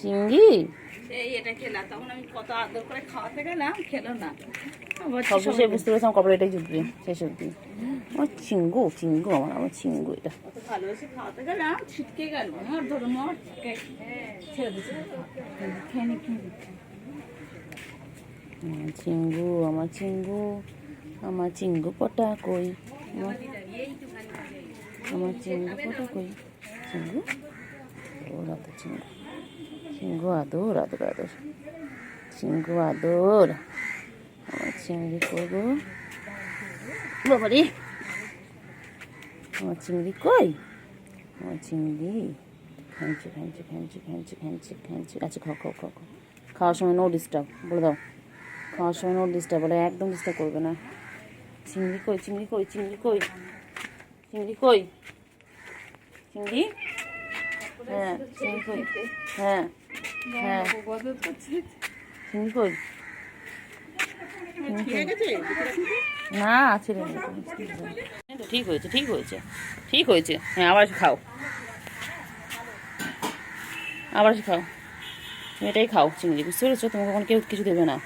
চিংড়ি সেই এটা খেলা, তখন আমি কত আদর করে খাওয়াতে গেলাম, খেলো না। আবার সব শেষে বুঝতে পেরেছিলাম কপালে এটাই জুটবে শেষ অব্দি। আমার চিঙ্গু চিঙ্গু আমার চিঙ্গু এটা। কত ভালোবেসে খাওয়াতে গেলাম, ছিটকে গেল, মর ধরো মর, ছেড়ে দিচ্ছে। খেয়ে নি, খেয়ে নি। চিঙ্গু আমার চিঙ্গু, আমার চিঙ্গু পটা কই, আমার চিঙ্গু পটা কই, চিঙ্গু ওর আদর, চিঙ্গু চিঙ্গু আদর আদর আদর, চিঙ্গু আদর, আমার চিংড়ি করবো বাবারে, আমার চিংড়ি কই, আমার চিংড়ি খাইছি খাইছি খাইছি খাইছি খাইছি খাইছি। আচ্ছা খাও খাও খাও খাও, খাওয়ার সময় নো ডিস্টার্ব বলে দাও, খাওয়ার সময় নো ডিস্টার্ব বলে, একদম ডিস্টার্ব করবে না। চিংড়ি কই চিংড়ি কই চিংড়ি কই চিংড়ি কই চিংড়ি, হ্যাঁ চিংড়ি কই, হ্যাঁ হ্যাঁ চিংড়ি কই, না ছেড়ে ঠিক হয়েছে ঠিক হয়েছে ঠিক হয়েছে। হ্যাঁ আবার খাও, আবার খাও, তুমি এটাই খাও চিংড়ি, বুঝতে পেরেছো? তোমাকে কোনো কেউ কিছু দেবে না,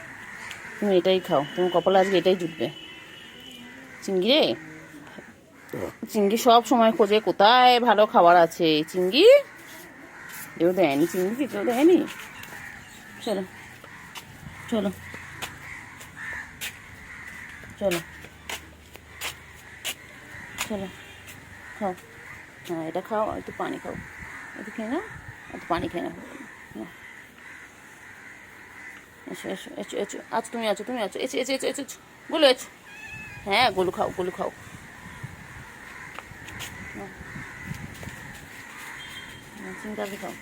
তুমি এটাই খাও, তোমার কপালে আজকে এটাই জুটবে। চিংড়ি রে, চিংড়ি সব সময় খোঁজে কোথায় ভালো খাবার আছে, চিংড়ি কেউ দেয়নি, চিংড়ি কেউ দেয়নি। চলো চলো চলো চলো খাও, হ্যাঁ এটা খাও, আর একটু পানি খাও, একটু খেয়ে নাও, একটু পানি খেয়ে নাও। এসো এসো এসো এসো, আচ্ছা তুমি আছো তুমি আছো, এসো এসো এসো এসো, গুলো এসো, হ্যাঁ গুলো খাও গুলো খাও, চিন্তা খাও,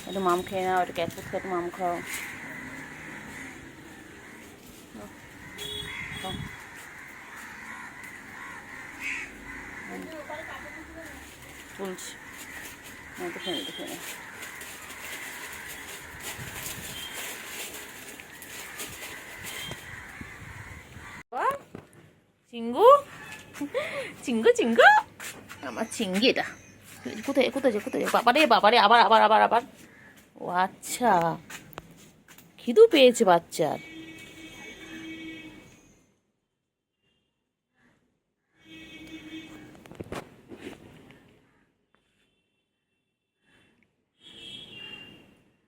একটু মাম খেয়ে নাও, একটু ক্যাট ফুড খেয়ে একটু মাম খাও, খাও। তুলছি, তো খেয়ে নি, তো খেয়ে নি। চিঙ্গু চিঙ্গু চিঙ্গু, আমার চিংড়ি এটা কোথায় কোথায় কোথায়, বাবারে বাবারে, আবার আবার আবার আবার, ও আচ্ছা খিদু পেয়েছে বাচ্চার।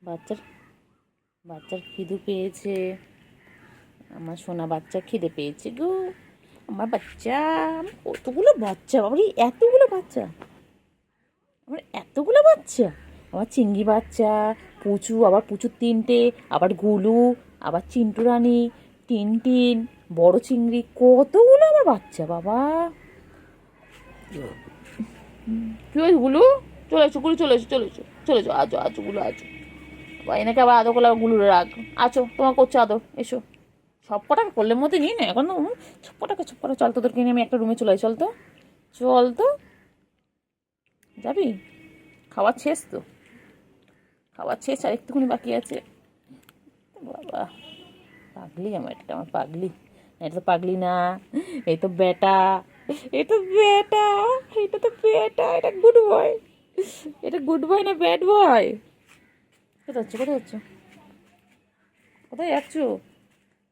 বাচ্চার বাচ্চার খিদু পেয়েছে, আমার সোনা বাচ্চা খিদে পেয়েছে গো, আমার বাচ্চা, কতগুলো বাচ্চা বাবারে, এতগুলো বাচ্চা, আমার এতগুলো বাচ্চা, আমার চিংড়ি বাচ্চা, পুচু, আবার পুচুর তিনটে, আবার গুলু, আবার চিন্টু রানী, টিনটিন, বড় চিংড়ি, কতগুলো আমার বাচ্চা বাবা। কি হয়েছে গুলু, চলে এসো গুলু, চলে এসো চলে এসো চলে এসো, আজো আজো গুলো আজো, বা এনাকে আবার আদর করলে গুলু রাগ, আছো তোমার করছে আদর, এসো। সব কটাকে করলে মধ্যে নিই না এখন, সব কটাকে চল, তোদেরকে নিয়ে আমি একটা রুমে চলে চল তো, চল তো, যাবি? খাবার শেষ তো, খাবার শেষ, আর একটুখানি বাকি আছে। বাবা পাগলি আমার, এটা আমার পাগলি, এটা তো পাগলি না, এই তো বেটা, এই তো বেটা, এটা তো বেটা, এটা গুড বয়, এটা গুড বয় না ব্যাড বয়? কোথায় যাচ্ছ কোথায় যাচ্ছ কোথায় যাচ্ছ?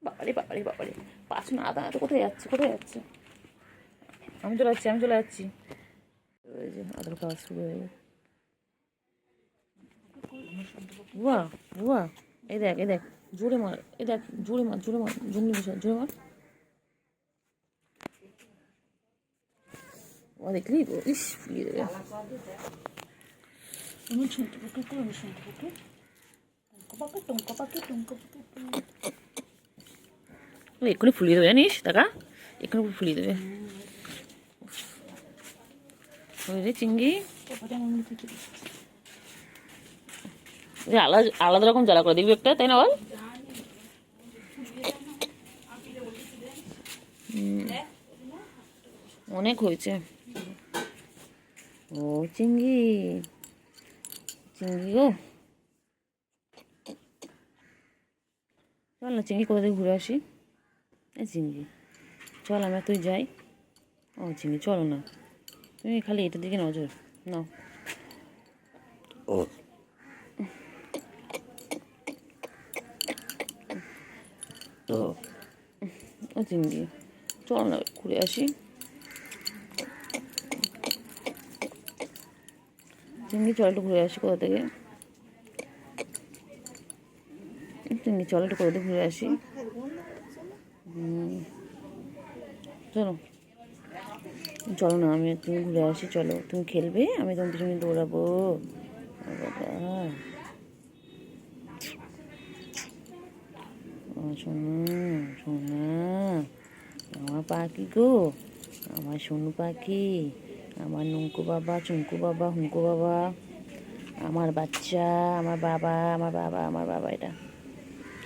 বাবারে বাবারে বাবারে, পাঁচ না আদা তো, কোথায় যাচ্ছে কোথায় যাচ্ছে? আমি চলে যাচ্ছি আমি চলে যাচ্ছি, ওই যে আদর খাওয়া শুরু হয়ে গেছে। বুয়া বুয়া, এই দেখ জোরে মার, এই দেখ জোরে মার জোরে মার, জঙ্গলি বিষয় জোরে মার, ও দেখলি গো, ইস ফুলিয়ে দেবে। আমি শুনতে পাকি, আমি শুনতে পাকি, টঙ্কা পাকি এক্ষুনি ফুলিয়ে দেবে জানিস, টাকা এক্ষুনি ফুলিয়ে দেবে। ওই রে চিংড়ি, আলাদা আলাদা রকম জ্বালা করে দেখবি একটা, তাই না বল? অনেক হয়েছে। ও চিংড়ি চিংড়ি গো, চল না চিংড়ি কোথা থেকে ঘুরে আসি, এই চিংড়ি চল আমরা তুই যাই। ও চিংড়ি চলো না, তুমি খালি এটার দিকে নজর নাও। ও তো ও চিংড়ি, চল না ঘুরে আসি। চিংড়ি চল একটু ঘুরে আসি কোথা থেকে, চিংড়ি চল একটু কোথা থেকে ঘুরে আসি। চলো চলো না, আমি তুমি ঘুরে আসি, চলো তুমি খেলবে, আমি তোমার পিছনে দৌড়াবো। বাবা সোনা সোনা, আমার পাখি গো, আমার সোনু পাখি, আমার নুঙ্কু বাবা, চুঙ্কু বাবা, হুঙ্কু বাবা, আমার বাচ্চা, আমার বাবা, আমার বাবা, আমার বাবা, এটা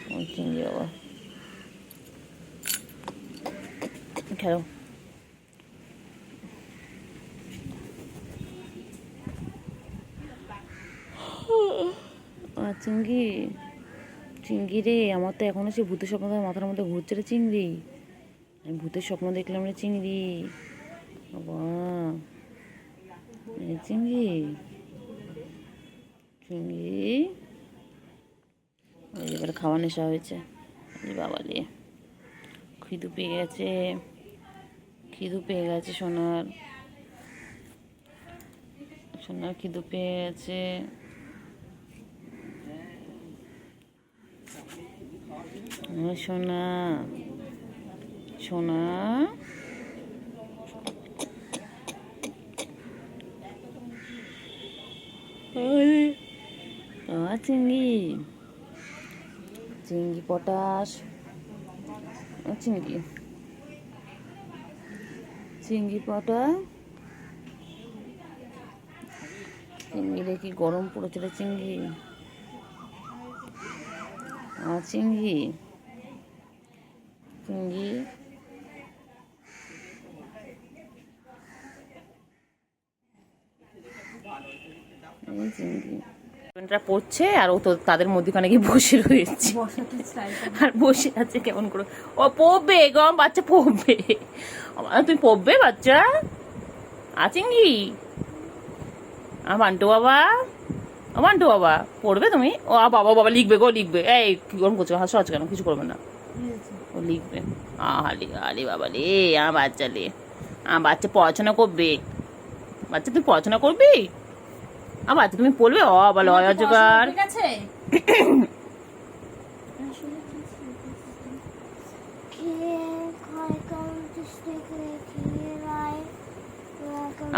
আমার চিংড়ি বাবা। খেলো। চিংড়ি, চিংড়ি রে, আমার তো এখনো সে ভূতের স্বপ্ন মাথার মধ্যে ঘুরছে রে চিংড়ি। আমি ভূতের স্বপ্ন দেখলাম রে চিংড়ি বাবা। চিংড়ি চিংড়ি, এবারে খাওয়া নেশা হয়েছে বাবা রে। খিদু পেয়ে গেছে, খিদু পেয়ে গেছে সোনার, সোনার খিদু পেয়ে গেছে। সোনা সোনা, চিংড়ি, চিংড়ি পটাশ, চিংড়ি, চিংড়ি পটা, চিংড়িরে কি গরম পড়েছে রে চিংড়ি। চিংড়ি, চিংড়ি, চিংড়ি পড়ছে আর ও তো তাদের মধ্যখানে গিয়ে বসে রয়েছে, আর বসে আছে কেমন করে। ও পড়বে গরম, বাচ্চা পড়বে, তুমি পড়বে বাচ্চা। চিংড়ি, আমার বান্টু বাবা, বান্টু বাবা পড়বে তুমি। ও বাবা বাবা লিখবে গো, লিখবে। এই কি গরম করছো, হাসো কেন, কিছু করবে না, ও লিখবে। আলি আলি বাবা রে, আমার বাচ্চা রে, আমার বাচ্চা পড়াশোনা করবে। বাচ্চা তুমি পড়াশোনা করবি, আমার বাচ্চা তুমি পড়বে। বলো অজগার।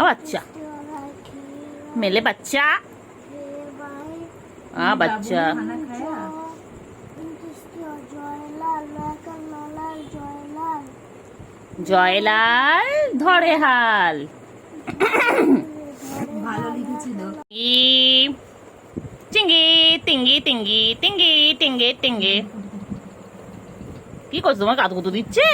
বাচ্চা মেলে বাচ্চা, বাচ্চা জয়লাল ধরে হাল। চিঙ্গি টিঙ্গি টিঙ্গি টিঙ্গি টিঙ্গে টিঙ্গে, কি করছো, তোমার কাতু কুতু দিচ্ছে।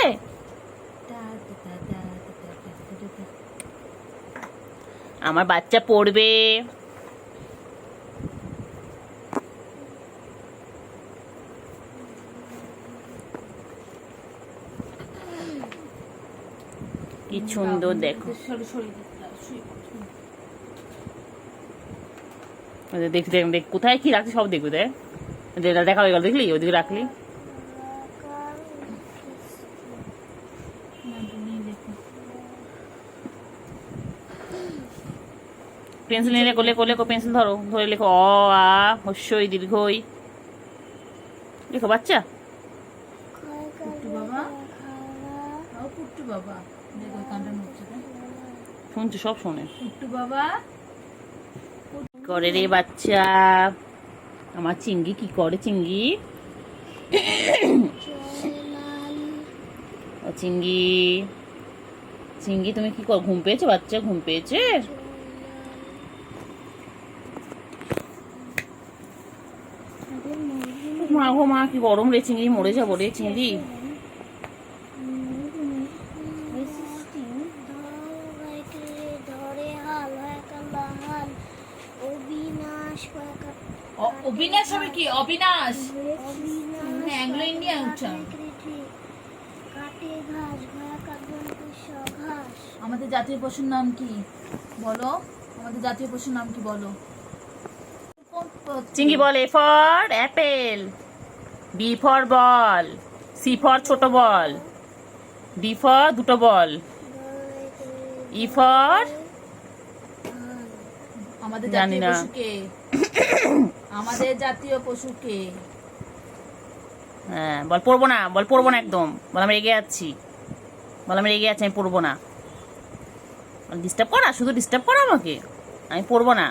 আমার বাচ্চা পড়বে। কি সুন্দর দেখো, দেখ দেখ দেখ কোথায় কি রাখছি সব দেখবি। দেখ দেখা হয়ে গেল, দেখলি ওদিকে রাখলি। পেন্সিল নিয়ে লেখো, লেখো লেখো, পেন্সিল ধরো, ধরে লেখো অ আ হস্যই দীর্ঘই, লেখো বাচ্চা। শুনছো, সব শোনে। করে রে বাচ্চা, আমার চিংড়ি কি করে, চিংড়ি চিংড়ি, চিংড়ি তুমি কি কর, ঘুম পেয়েছে বাচ্চা, ঘুম পেয়েছে। মা গো মা, কি গরম রে চিংড়ি, মরে যাবো রে চিংড়ি। অবিনাশ হবে কি, অবিনাশ অ্যাংলো ইন্ডিয়ান উচ্চারণ। আমাদের জাতীয় পশুর নাম কি বলো, আমাদের জাতীয় পশুর নাম কি বলো। চিংড়ি বলে for apple, B for ball, C for ছোট বল, ডি ফর দুটো বল, ই ফর আমাদের জানি জাতীয় না। পশু কে? আমাদের জাতীয় পশু কে? হ্যাঁ বল পড়বো না, বল পড়বো না একদম, বল আমি রেগে যাচ্ছি, বল আমি রেগে যাচ্ছি, আমি পড়বো না। ডিস্টার্ব করা, শুধু ডিস্টার্ব করা আমাকে, আমি পড়বো না।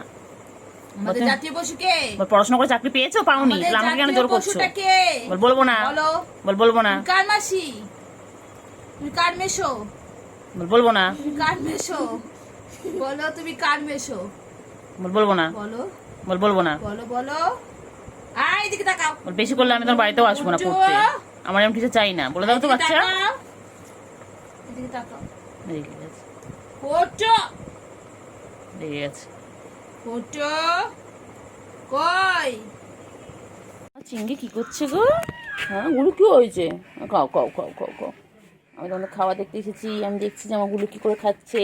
আমাদের বলতে- জাতীয় পশু কে? বল পড়াশোনা করে চাকরি পেয়েছো পাওনি, আমাদের তাহলে আমাকে কেন জাতীয় জোর করছো? পশুটা কে? বল বলবো না, বলো। বল বলবো না, তুমি কার মাসি? তুমি কার মেশো? বল বলবো না, তুমি কার মেশো? বলো তুমি কার মেশো? বল বলবো না, বলো বল বলবো না। বলো বলো। আয় এদিকে তাকাও। বল বেশি করলে আমি তোমার বাড়িতেও আসবো না পড়তে, আমার এমন কিছু চাই না, বলে দাও তো এদিকে বাচ্চা। তাকাও। এদিকে তাকাও। রেগে গেছে, ফটো রেগে গেছে। ফটো কই? চিংড়ি কি করছে গো? হ্যাঁ গুলু কি হয়েছে? খাও খাও খাও খাও খাও, আমি তোমাদের খাওয়া দেখতে এসেছি, আমি দেখছি যে আমার গুলু কি করে খাচ্ছে।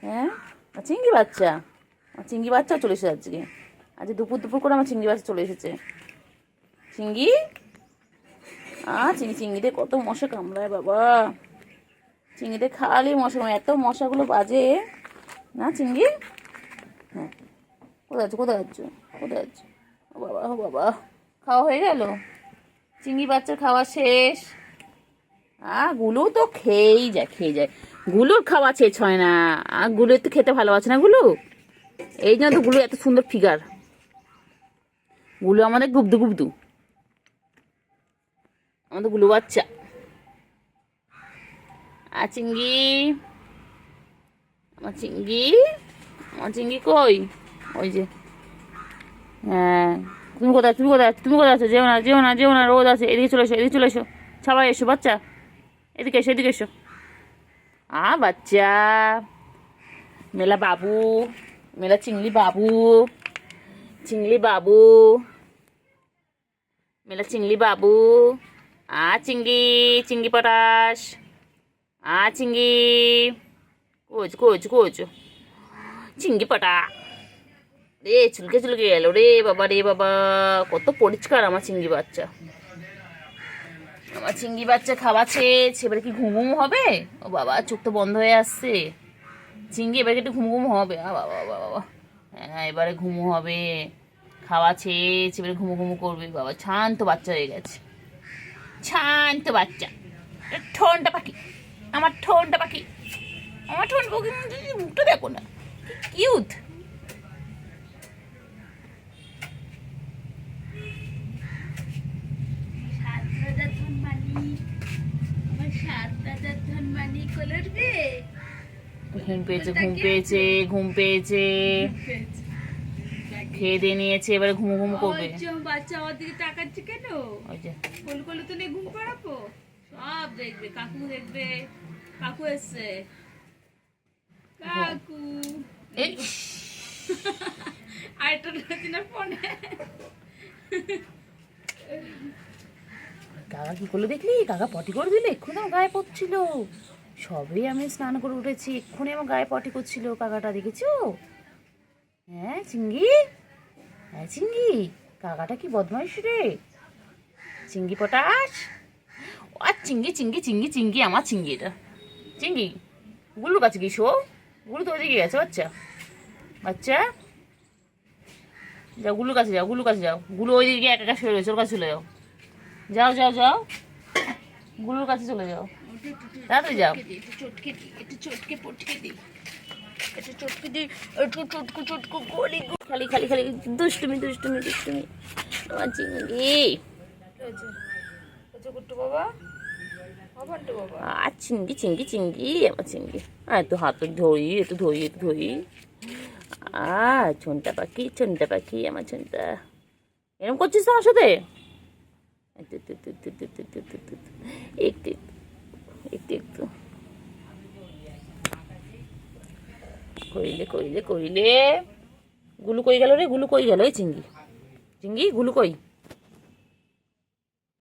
হ্যাঁ চিংড়ি বাচ্চা, আমার চিংড়ি বাচ্চাও চলে এসেছে আজকে, আজ দুপুর দুপুর করে আমার চিংড়ি বাচ্চা চলে এসেছে। চিংড়ি চিংড়িতে কত মশা কামড়ায় বাবা, চিংড়িতে খালি মশা, এত মশাগুলো বাজে না চিংড়ি। হ্যাঁ কোথায় যাচ্ছ, কোথায় যাচ্ছ, কোথায় যাচ্ছ? ও বাবা ও বাবা, খাওয়া হয়ে গেল? চিংড়ি বাচ্চার খাওয়া শেষ? গুলো তো খেয়েই যায়, খেয়ে যায়, গুলোর খাওয়া শেষ হয় না। গুলো তো খেতে ভালোবাসে না গুলো, এই জন্য তো গুলো এত সুন্দর ফিগার। গুলো আমাদের গুবদু গুবদু, আমাদের গুলো বাচ্চা। চিংড়ি, আমার চিংড়ি, আমার চিংড়ি কই? ওই যে, হ্যাঁ তুমি কোথায়, তুমি কোথায়, তুমি কোথায় আছো? যেও না যেও না যেও না, রোদ আছে, এদিকে চলে এসো, এদিকে চলে এসো, সবাই এসো বাচ্চা, এদিকে এসো এদিকে এসো। বাচ্চা মেলা বাবু, মেলা চিংড়ি বাবু, চিংড়ি বাবু, মেলা চিংড়ি বাবু। চিংড়ি, চিংড়ি পটাশ, চিংড়ি কোচ কোচ কোচ, চিংড়ি পটা রে, চুলকে চুলকে গেল রে বাবা, রে বাবা কত পরিষ্কার আমার চিংড়ি বাচ্চা। আমার চিংড়ি বাচ্চা খাওয়া শেষ, এবারে কি ঘুম ঘুম হবে? ও বাবা চোখ তো বন্ধ হয়ে আসছে, চিংড়ি এবারে একটু ঘুম ঘুম হবে। বাবা বাবা বাবা, হ্যাঁ এবারে ঘুমু হবে, খাওয়া শেষ, এবারে ঘুমু ঘুমু করবে। বাবা শান্ত বাচ্চা হয়ে গেছে, শান্ত বাচ্চা। ঠোনটা পাখি, আমার ঠোনটা পাখি, আমার ঠোন পাখি, মুখটা দেখো না, কিউট। ঘুম পেয়েছে, ঘুম পেয়েছে, ঘুম পেয়েছে, খেয়ে দিয়ে নিয়েছে, এবারে ঘুমু ঘুমু করবে। বাচ্চা আমার দিকে তাকাচ্ছে কেন? ওই যে কোল কোলে তো নিয়ে ঘুম পাড়াবো, সব দেখবে, কাকু দেখবে, কাকু এসছে, কাকু। এই আরেকটা রয়েছে না ফোনে। কাকা কি করলো দেখলি? কাকা পটি করে দিলে, এক্ষুনি আমার গায়ে পড়ছিল, সবে আমি স্নান করে উঠেছি, এক্ষুনি আমার গায়ে পটি করছিল কাকাটা, দেখেছো? হ্যাঁ চিংড়ি, হ্যাঁ চিংড়ি, কাকাটা কি বদমাইশ রে, চিংড়ি পটাশ। চিংড়ি চিংড়ি চিংড়ি চিংড়ি, আমার চিংড়ি এটা, চিংড়ি। গুলুর কাছে কি শো, গুলু তো ওদিকে গেছে বাচ্চা, বাচ্চা যাও গুলুর কাছে যাও, গুলুর কাছে যাও, গুলু ওই দিকে একা একা শুয়ে রয়েছে, ওর কাছে চলে যাও, যাও যাও যাও, গুলুর কাছে চলে যাও, তাড়াতাড়ি যাও। চটকে দি, একটু চটকে পটকে দি, একটু চটকে দি, একটু চটকু চটকু গলি। খালি খালি খালি দুষ্টুমি দুষ্টুমি দুষ্টুমি, আমার চিংড়ি। গুট্টু বাবা, বাবান্টু বাবা। চিংড়ি চিংড়ি চিংড়ি, আমার চিংড়ি। একটু হাত ধরি, একটু ধরি, একটু ধরি। ঝন্টা পাখি, ঝন্টা পাখি, আমার ঝন্টা। এরকম করছিস তো আমার সাথে? একটু একটু একটু একটু একটু একটু একটু একটু একটু একটু একটু করিলে করিলে করিলে। গুলু কই গেল রে, গুলু কই গেল? এই চিংড়ি, চিংড়ি গুলু কই?